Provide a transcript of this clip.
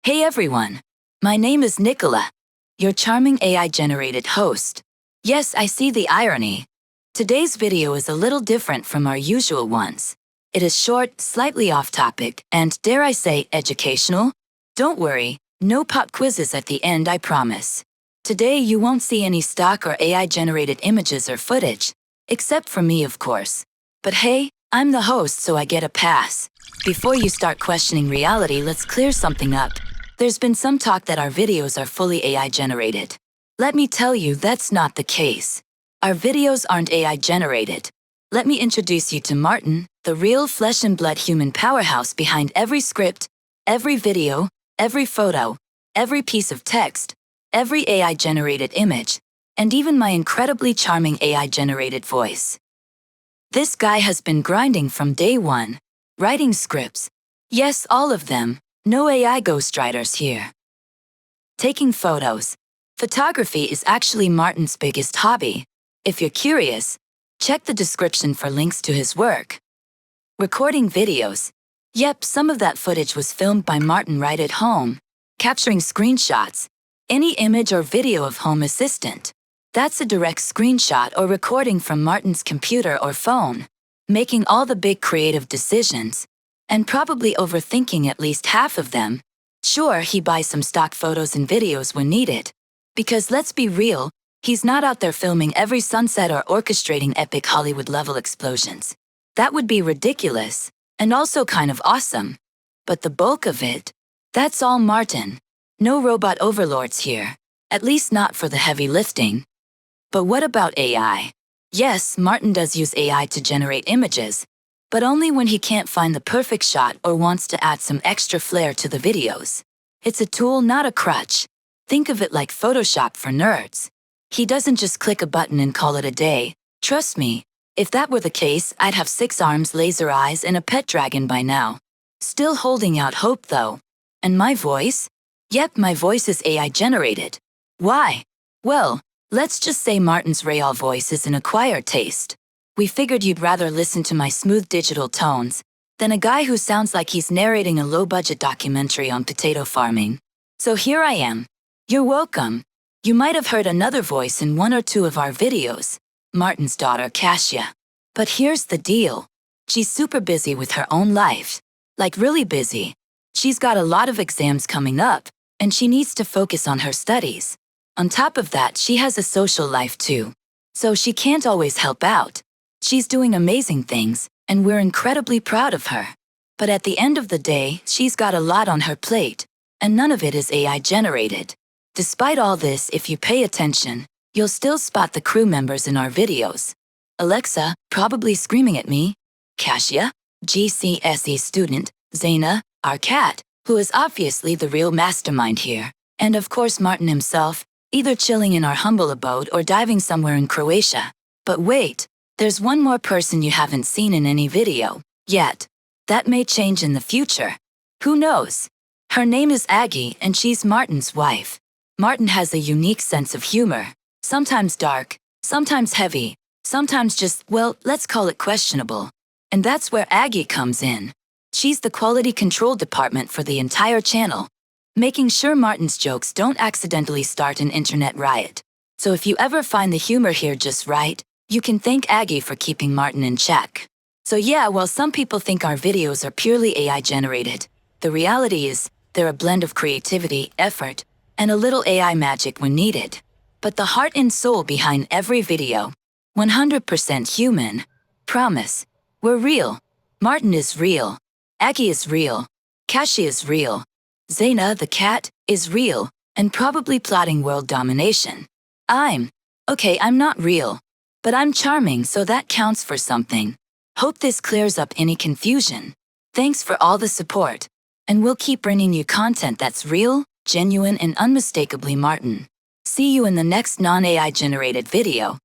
Hey everyone, my name is Nicola, your charming AI-generated host. Yes, I see the irony. Today's video is a little different from our usual ones. It is short, slightly off-topic, and dare I say, educational? Don't worry, no pop quizzes at the end, I promise. Today you won't see any stock or AI-generated images or footage, except for me, of course. But hey, I'm the host, so I get a pass. Before you start questioning reality, let's clear something up. There's been some talk that our videos are fully AI-generated. Let me tell you, that's not the case. Our videos aren't AI-generated. Let me introduce you to Martin, the real flesh and blood human powerhouse behind every script, every video, every photo, every piece of text, every AI-generated image, and even my incredibly charming AI-generated voice. This guy has been grinding from day one, writing scripts. Yes, all of them. No AI ghostwriters here. Taking photos. Photography is actually Martin's biggest hobby. If you're curious, check the description for links to his work. Recording videos. Yep, some of that footage was filmed by Martin right at home. Capturing screenshots. Any image or video of HomeAssistant. That's a direct screenshot or recording from Martin's computer or phone. Making all the big creative decisions. And probably overthinking at least half of them. Sure, he buys some stock photos and videos when needed. Because let's be real, he's not out there filming every sunset or orchestrating epic Hollywood-level explosions. That would be ridiculous, and also kind of awesome. But the bulk of it, that's all Martin. No robot overlords here, at least not for the heavy lifting. But what about AI? Yes, Martin does use AI to generate images, but only when he can't find the perfect shot or wants to add some extra flair to the videos. It's a tool, not a crutch. Think of it like Photoshop for nerds. He doesn't just click a button and call it a day. Trust me, if that were the case, I'd have 6 arms, laser eyes, and a pet dragon by now. Still holding out hope though. And my voice? Yep, my voice is AI-generated. Why? Well, let's just say Martin's real voice is an acquired taste. We figured you'd rather listen to my smooth digital tones than a guy who sounds like he's narrating a low-budget documentary on potato farming. So here I am. You're welcome. You might have heard another voice in 1 or 2 of our videos, Martin's daughter, Kasia. But here's the deal. She's super busy with her own life. Like really busy. She's got a lot of exams coming up, and she needs to focus on her studies. On top of that, she has a social life too. So she can't always help out. She's doing amazing things, and we're incredibly proud of her. But at the end of the day, she's got a lot on her plate, and none of it is AI-generated. Despite all this, if you pay attention, you'll still spot the crew members in our videos. Alexa, probably screaming at me. Kasia, GCSE student. Zaina, our cat, who is obviously the real mastermind here. And of course Martin himself, either chilling in our humble abode or diving somewhere in Croatia. But wait. There's one more person you haven't seen in any video, yet. That may change in the future. Who knows? Her name is Aggie and she's Martin's wife. Martin has a unique sense of humor. Sometimes dark, sometimes heavy, sometimes just, well, let's call it questionable. And that's where Aggie comes in. She's the quality control department for the entire channel, making sure Martin's jokes don't accidentally start an internet riot. So if you ever find the humor here just right, you can thank Aggie for keeping Martin in check. So yeah, while some people think our videos are purely AI-generated, the reality is they're a blend of creativity, effort, and a little AI magic when needed. But the heart and soul behind every video, 100% human. Promise. We're real. Martin is real. Aggie is real. Kasia is real. Zaina, the cat, is real, and probably plotting world domination. I'm not real. But I'm charming, so that counts for something. Hope this clears up any confusion. Thanks for all the support. And we'll keep bringing you content that's real, genuine, and unmistakably Martin. See you in the next non-AI generated video.